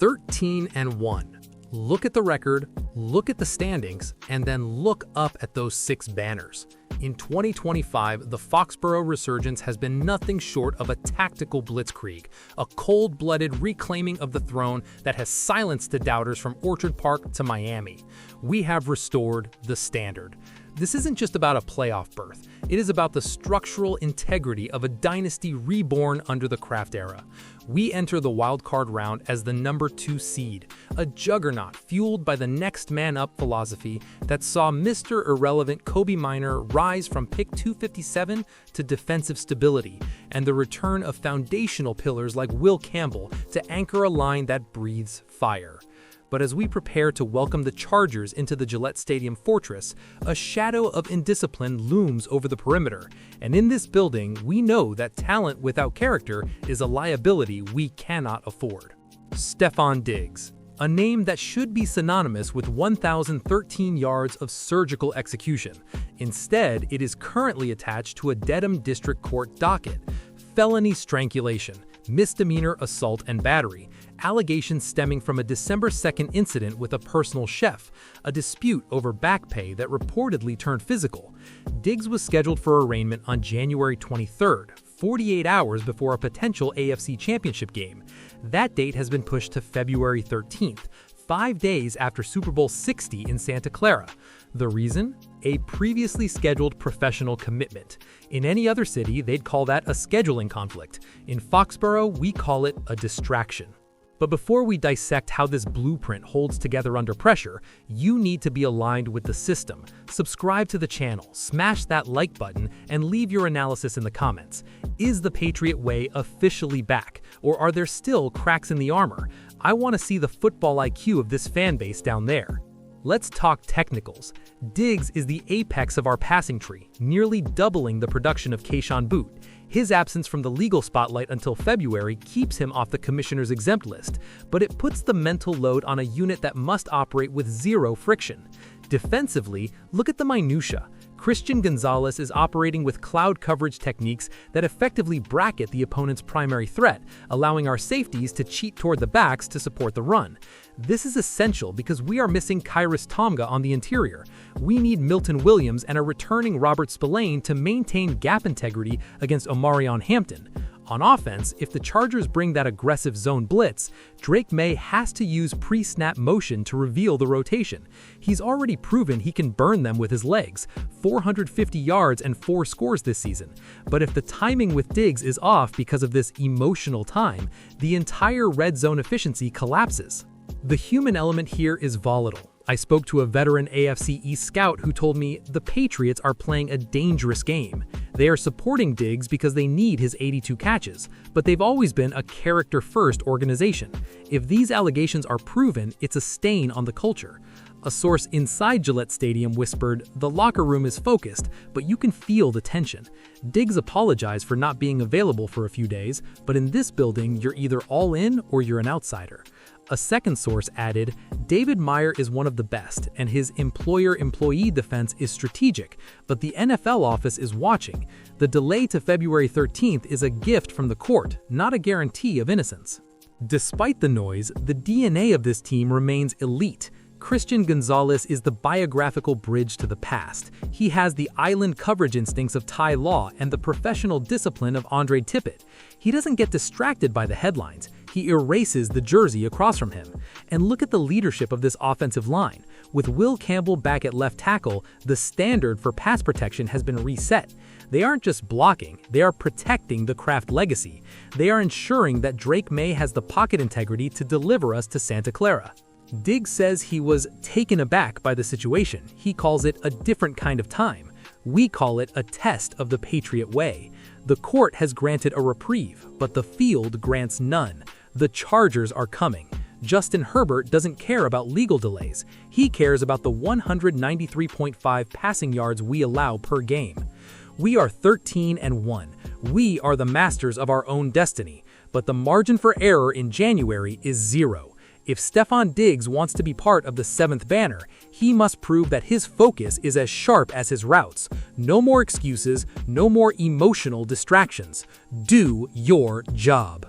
13-1. Look at the record, look at the standings, and then look up at those 6 banners. In 2025, the Foxborough resurgence has been nothing short of a tactical blitzkrieg, a cold-blooded reclaiming of the throne that has silenced the doubters from Orchard Park to Miami. We have restored the standard. This isn't just about a playoff berth. It is about the structural integrity of a dynasty reborn under the Kraft era. We enter the wildcard round as the number 2 seed, a juggernaut fueled by the next man up philosophy that saw Mr. Irrelevant Kobe Minor rise from pick 257 to defensive stability, and the return of foundational pillars like Will Campbell to anchor a line that breathes fire. But as we prepare to welcome the Chargers into the Gillette Stadium fortress, a shadow of indiscipline looms over the perimeter. And in this building, we know that talent without character is a liability we cannot afford. Stefon Diggs, a name that should be synonymous with 1,013 yards of surgical execution. Instead, it is currently attached to a Dedham District Court docket: felony strangulation, misdemeanor assault and battery, allegations stemming from a December 2nd incident with a personal chef, a dispute over back pay that reportedly turned physical. Diggs was scheduled for arraignment on January 23rd, 48 hours before a potential AFC Championship game. That date has been pushed to February 13th, 5 days after Super Bowl 60 in Santa Clara. The reason? A previously scheduled professional commitment. In any other city, they'd call that a scheduling conflict. In Foxborough, we call it a distraction. But before we dissect how this blueprint holds together under pressure, you need to be aligned with the system. Subscribe to the channel, smash that like button, and leave your analysis in the comments. Is the Patriot way officially back, or are there still cracks in the armor? I want to see the football IQ of this fan base down there. Let's talk technicals. Diggs is the apex of our passing tree, nearly doubling the production of Kayshon Boutte. His absence from the legal spotlight until February keeps him off the commissioner's exempt list, but it puts the mental load on a unit that must operate with zero friction. Defensively, look at the minutia. Christian Gonzalez is operating with cloud coverage techniques that effectively bracket the opponent's primary threat, allowing our safeties to cheat toward the backs to support the run. This is essential because we are missing Kyrus Tomga on the interior. We need Milton Williams and a returning Robert Spillane to maintain gap integrity against Omarion Hampton. On offense, if the Chargers bring that aggressive zone blitz, Drake Maye has to use pre-snap motion to reveal the rotation. He's already proven he can burn them with his legs, 450 yards and 4 scores this season. But if the timing with Diggs is off because of this emotional time, the entire red zone efficiency collapses. The human element here is volatile. I spoke to a veteran AFC East scout who told me the Patriots are playing a dangerous game. They are supporting Diggs because they need his 82 catches, but they've always been a character-first organization. If these allegations are proven, it's a stain on the culture. A source inside Gillette Stadium whispered, "The locker room is focused, but you can feel the tension." Diggs apologized for not being available for a few days, but in this building, you're either all in or you're an outsider. A second source added, "David Meyer is one of the best, and his employer-employee defense is strategic, but the NFL office is watching. The delay to February 13th is a gift from the court, not a guarantee of innocence." Despite the noise, the DNA of this team remains elite. Christian Gonzalez is the biographical bridge to the past. He has the island coverage instincts of Ty Law and the professional discipline of Andre Tippett. He doesn't get distracted by the headlines. He erases the jersey across from him. And look at the leadership of this offensive line. With Will Campbell back at left tackle, the standard for pass protection has been reset. They aren't just blocking, they are protecting the Kraft legacy. They are ensuring that Drake Maye has the pocket integrity to deliver us to Santa Clara. Diggs says he was taken aback by the situation. He calls it a different kind of time. We call it a test of the Patriot way. The court has granted a reprieve, but the field grants none. The Chargers are coming. Justin Herbert doesn't care about legal delays. He cares about the 193.5 passing yards we allow per game. We are 13-1. We are the masters of our own destiny, but the margin for error in January is 0. If Stefon Diggs wants to be part of the 7th banner, he must prove that his focus is as sharp as his routes. No more excuses, no more emotional distractions. Do your job.